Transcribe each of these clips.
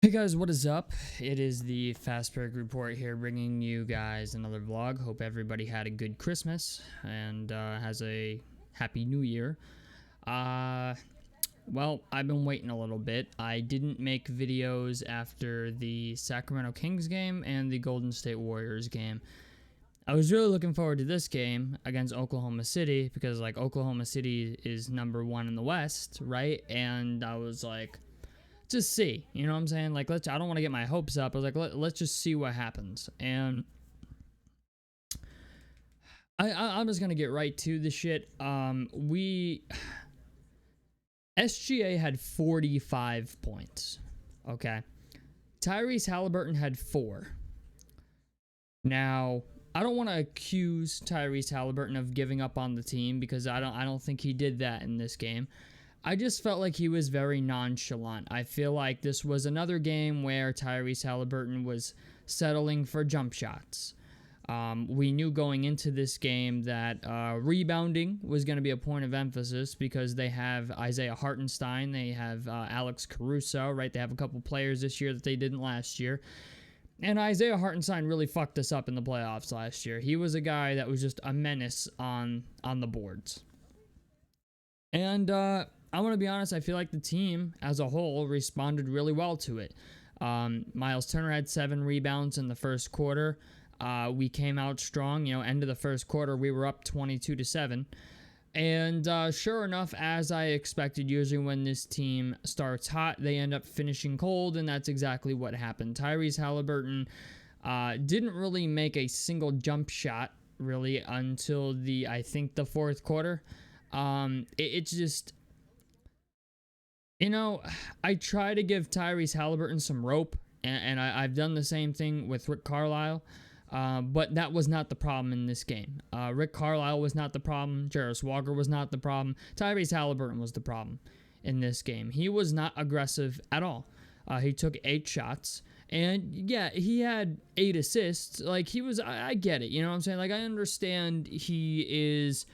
Hey guys, what is up? It is the Fast Break Report here, bringing you guys another vlog. Hope everybody had a good Christmas and has a happy New Year. Uh, well, I've been waiting a little bit. I didn't make videos after the Sacramento Kings game and the Golden State Warriors game. I was really looking forward to this game against Oklahoma City because, like, Oklahoma City is #1 in the West, right? And I was like, just see, you know what I'm saying? Like, I don't want to get my hopes up. I was like, let's just see what happens. And I'm just gonna get right to the shit. SGA had 45 points. Okay, Tyrese Haliburton had 4. Now, I don't want to accuse Tyrese Haliburton of giving up on the team because I don't think he did that in this game. I just felt like he was very nonchalant. I feel like this was another game where Tyrese Haliburton was settling for jump shots. We knew going into this game that rebounding was going to be a point of emphasis because they have Isaiah Hartenstein, they have Alex Caruso, right? They have a couple players this year that they didn't last year. And Isaiah Hartenstein really fucked us up in the playoffs last year. He was a guy that was just a menace on the boards. And I want to be honest, I feel like the team as a whole responded really well to it. Miles Turner had 7 rebounds in the first quarter. We came out strong. End of the first quarter, we were up 22-7. And sure enough, as I expected, usually when this team starts hot, they end up finishing cold, and that's exactly what happened. Tyrese Haliburton didn't really make a single jump shot, really, until I think the fourth quarter. It's just, I try to give Tyrese Haliburton some rope, and I've done the same thing with Rick Carlisle. But that was not the problem in this game. Rick Carlisle was not the problem. Jarris Walker was not the problem. Tyrese Haliburton was the problem in this game. He was not aggressive at all. He took 8 shots. And yeah, he had 8 assists. Like, he was, I get it. You know what I'm saying? Like, I understand he is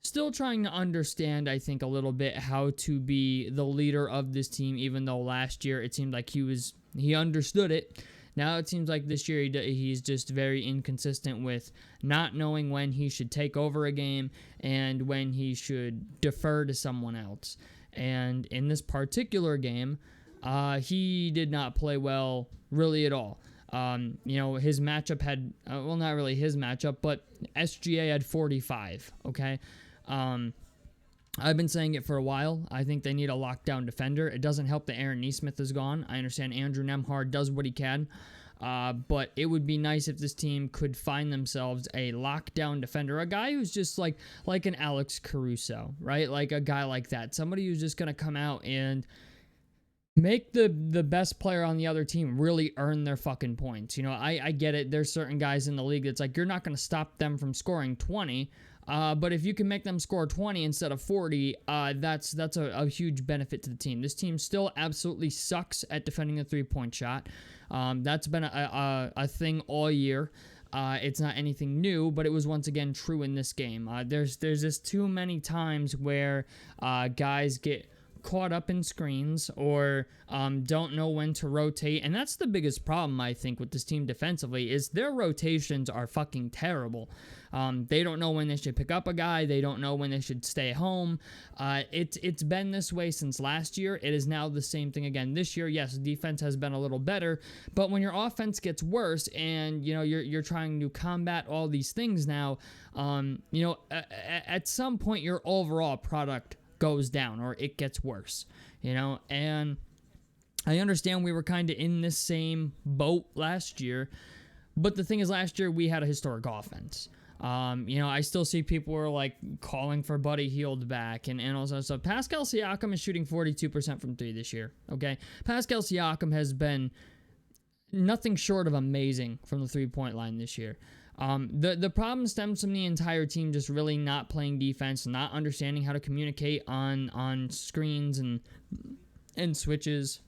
still trying to understand, I think, a little bit how to be the leader of this team, even though last year it seemed like he understood it. Now it seems like this year he's just very inconsistent with not knowing when he should take over a game and when he should defer to someone else. And in this particular game, he did not play well really at all. His matchup had, well, not really his matchup, but SGA had 45, okay? I've been saying it for a while. I think they need a lockdown defender. It doesn't help that Aaron Nesmith is gone. I understand Andrew Nembhard does what he can. But it would be nice if this team could find themselves a lockdown defender, a guy who's just like an Alex Caruso, right? Like a guy like that. Somebody who's just going to come out and make the best player on the other team really earn their fucking points. I get it. There's certain guys in the league that's like, you're not going to stop them from scoring 20. But if you can make them score 20 instead of 40, that's a huge benefit to the team. This team still absolutely sucks at defending the three-point shot. That's been a thing all year. It's not anything new, but it was once again true in this game. There's just too many times where guys get caught up in screens or don't know when to rotate, and that's the biggest problem I think with this team defensively is their rotations are fucking terrible. They don't know when they should pick up a guy. They don't know when they should stay home. It's been this way since last year. It is now the same thing again this year. Yes, defense has been a little better, but when your offense gets worse and you're trying to combat all these things now, at some point your overall product goes down or it gets worse, and I understand we were kind of in this same boat last year, but the thing is last year we had a historic offense. I still see people were like calling for Buddy Hield back and all that stuff. Pascal Siakam is shooting 42% from 3 this year, okay? Pascal Siakam has been nothing short of amazing from the three-point line this year. The problem stems from the entire team just really not playing defense, not understanding how to communicate on screens and switches.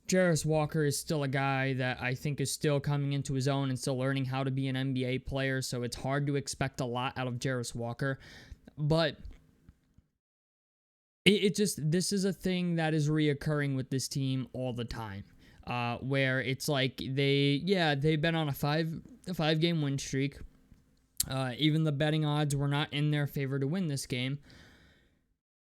Jarris Walker is still a guy that I think is still coming into his own and still learning how to be an NBA player, so it's hard to expect a lot out of Jarris Walker. But It just, this is a thing that is reoccurring with this team all the time. Where it's like they've been on a five game win streak. Even the betting odds were not in their favor to win this game.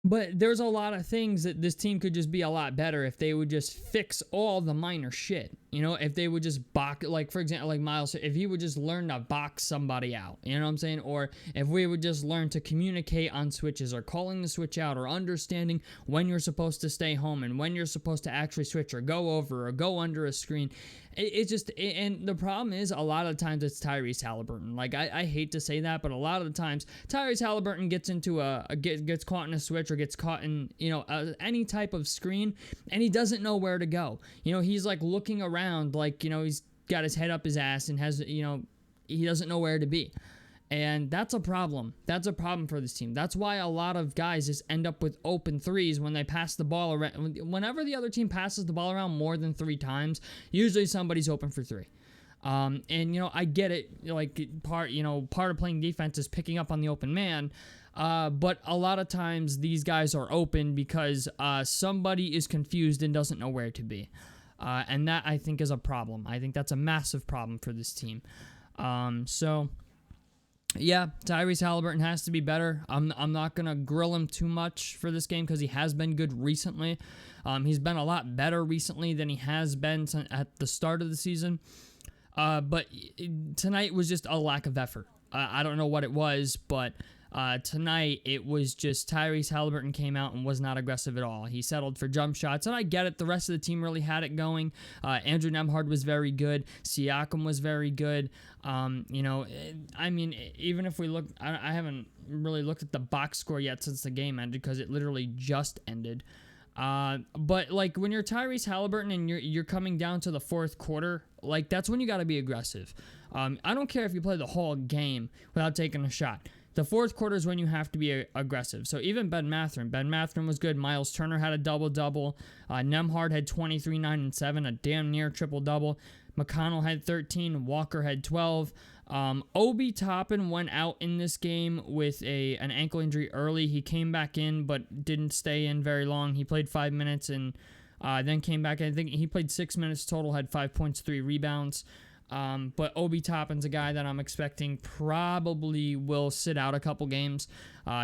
But there's a lot of things that this team could just be a lot better if they would just fix all the minor shit. You know, if they would just box, like, for example, like Miles, if he would just learn to box somebody out, you know what I'm saying? Or if we would just learn to communicate on switches, or calling the switch out, or understanding when you're supposed to stay home and when you're supposed to actually switch or go over or go under a screen. And the problem is, a lot of times it's Tyrese Haliburton. Like, I hate to say that, but a lot of the times Tyrese Haliburton gets into gets caught in a switch, or gets caught in, any type of screen, and he doesn't know where to go. You know, he's like looking around, like, he's got his head up his ass and has, he doesn't know where to be. And that's a problem. That's a problem for this team. That's why a lot of guys just end up with open threes when they pass the ball around. Whenever the other team passes the ball around more than 3 times, usually somebody's open for 3. And I get it. Like, part of playing defense is picking up on the open man. But a lot of times these guys are open because somebody is confused and doesn't know where to be. And that, I think, is a problem. I think that's a massive problem for this team. Yeah, Tyrese Haliburton has to be better. I'm not going to grill him too much for this game because he has been good recently. He's been a lot better recently than he has been at the start of the season. But tonight was just a lack of effort. I don't know what it was, but tonight it was just Tyrese Haliburton came out and was not aggressive at all. He settled for jump shots, and I get it. The rest of the team really had it going. Andrew Nembhard was very good. Siakam was very good. I mean, even if we look, I haven't really looked at the box score yet since the game ended because it literally just ended. But like when you're Tyrese Haliburton and you're coming down to the fourth quarter, like that's when you got to be aggressive. I don't care if you play the whole game without taking a shot. The fourth quarter is when you have to be aggressive. So even Ben Mathurin was good. Miles Turner had a double-double. Nembhard had 23, 9, and 7, a damn near triple-double. McConnell had 13. Walker had 12. Obi Toppin went out in this game with an ankle injury early. He came back in but didn't stay in very long. He played 5 minutes and then came back. I think he played 6 minutes total, had 5 points, 3 rebounds. But Obi Toppin's a guy that I'm expecting probably will sit out a couple games.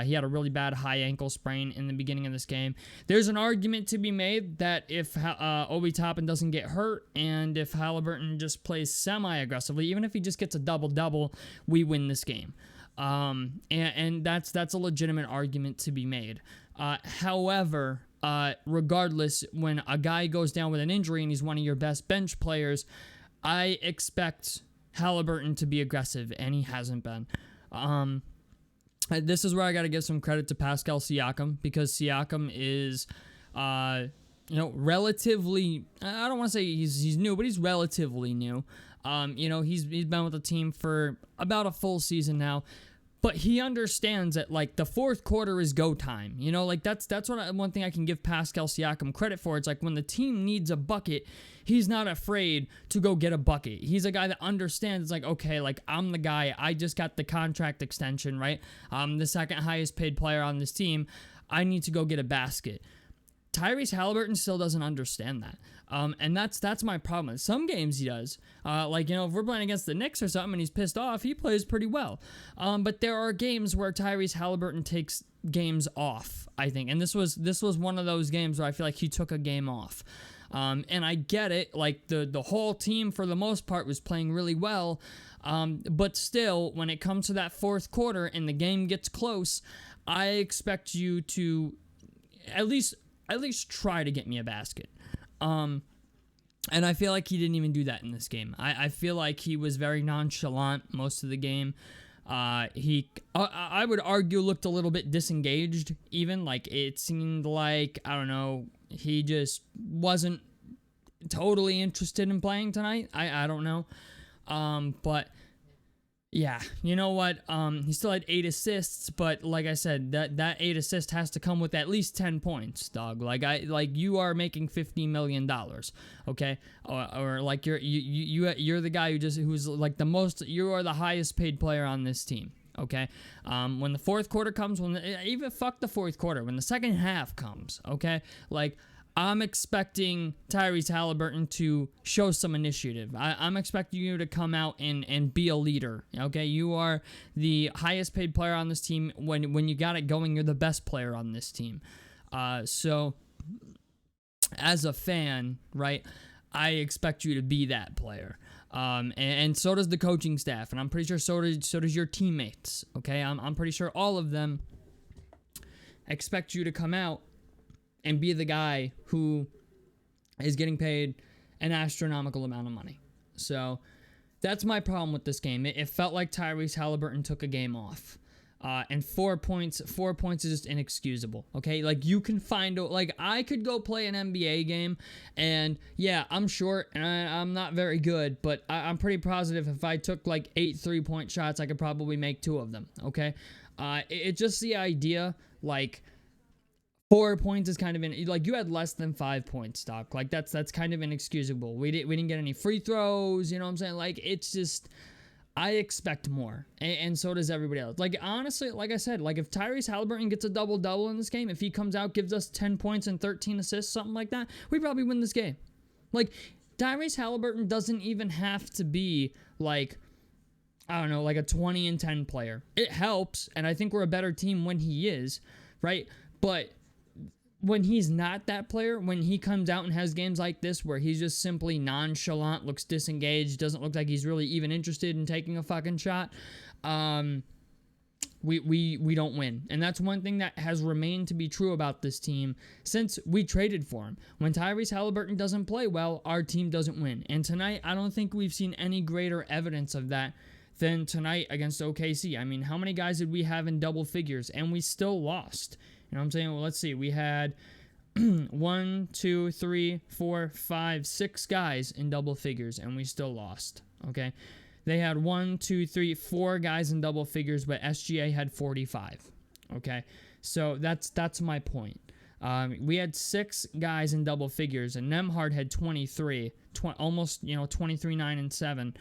He had a really bad high ankle sprain in the beginning of this game. There's an argument to be made that if Obi Toppin doesn't get hurt and if Haliburton just plays semi-aggressively, even if he just gets a double-double, we win this game. And that's a legitimate argument to be made. However, regardless, when a guy goes down with an injury and he's one of your best bench players, I expect Haliburton to be aggressive, and he hasn't been. This is where I got to give some credit to Pascal Siakam, because Siakam is, relatively, I don't want to say he's new, but he's relatively new. He's been with the team for about a full season now. But he understands that, like, the fourth quarter is go time. That's one thing I can give Pascal Siakam credit for. It's like when the team needs a bucket, he's not afraid to go get a bucket. He's a guy that understands, it's like, okay, like, I'm the guy. I just got the contract extension, right? I'm the second highest paid player on this team. I need to go get a basket. Tyrese Haliburton still doesn't understand that. And that's my problem. Some games he does. If we're playing against the Knicks or something and he's pissed off, he plays pretty well. But there are games where Tyrese Haliburton takes games off, I think. And this was one of those games where I feel like he took a game off. And I get it. Like, the whole team, for the most part, was playing really well. But still, when it comes to that fourth quarter and the game gets close, I expect you to at least try to get me a basket. And I feel like he didn't even do that in this game. I feel like he was very nonchalant most of the game. I would argue, looked a little bit disengaged even. Like, it seemed like, I don't know, he just wasn't totally interested in playing tonight. I don't know. But yeah, you know what? He still had 8 assists, but like I said, that 8 assists has to come with at least 10 points, dog. Like you are making $50 million, okay? Or like you're the guy who's like you are the highest paid player on this team. okay? When the fourth quarter comes, even fuck the fourth quarter, when the second half comes, okay? Like, I'm expecting Tyrese Haliburton to show some initiative. I'm expecting you to come out and be a leader, okay? You are the highest paid player on this team. When you got it going, you're the best player on this team. So, as a fan, right, I expect you to be that player. And so does the coaching staff, and I'm pretty sure so does your teammates, okay? I'm pretty sure all of them expect you to come out and be the guy who is getting paid an astronomical amount of money. So that's my problem with this game. It felt like Tyrese Haliburton took a game off. And 4 points is just inexcusable, okay? Like, you can find, like, I could go play an NBA game, and yeah, I'm short, and I'm not very good, but I'm pretty positive if I took, like, 8 3-point shots, I could probably make 2 of them, okay? It's just the idea, like, 4 points is kind of like, you had less than 5 points, Doc. Like, that's kind of inexcusable. We didn't get any free throws, you know what I'm saying? Like, it's just, I expect more, and so does everybody else. Like, honestly, like I said, like, if Tyrese Haliburton gets a double-double in this game, if he comes out, gives us 10 points and 13 assists, something like that, we probably win this game. Like, Tyrese Haliburton doesn't even have to be, like, I don't know, like a 20 and 10 player. It helps, and I think we're a better team when he is, right? But when he's not that player, when he comes out and has games like this where he's just simply nonchalant, looks disengaged, doesn't look like he's really even interested in taking a fucking shot, we don't win. And that's one thing that has remained to be true about this team since we traded for him. When Tyrese Haliburton doesn't play well, our team doesn't win. And tonight, I don't think we've seen any greater evidence of that than tonight against OKC. I mean, how many guys did we have in double figures? And we still lost. You know what I'm saying? Well, let's see. We had 1, 2, 3, 4, 5, 6 guys in double figures, and we still lost. Okay? They had 1, 2, 3, 4 guys in double figures, but SGA had 45. Okay? So that's my point. We had 6 guys in double figures, and Nembhard had 23, almost 23, 9, and 7.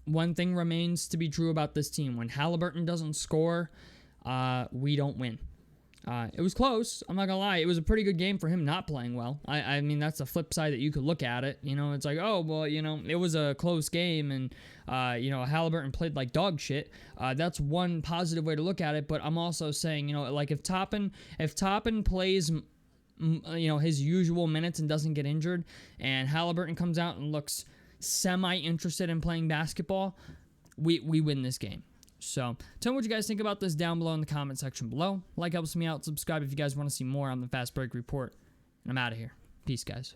One thing remains to be true about this team. When Haliburton doesn't score, we don't win. It was close. I'm not going to lie. It was a pretty good game for him not playing well. I mean, that's the flip side that you could look at it. It's like, oh, well, it was a close game, and, Haliburton played like dog shit. That's one positive way to look at it, but I'm also saying, like, if Toppin plays, his usual minutes and doesn't get injured, and Haliburton comes out and looks semi-interested in playing basketball, we win this game. So, tell me what you guys think about this down below in the comment section below. Like helps me out. Subscribe if you guys want to see more on the Fast Break Report. And I'm out of here. Peace, guys.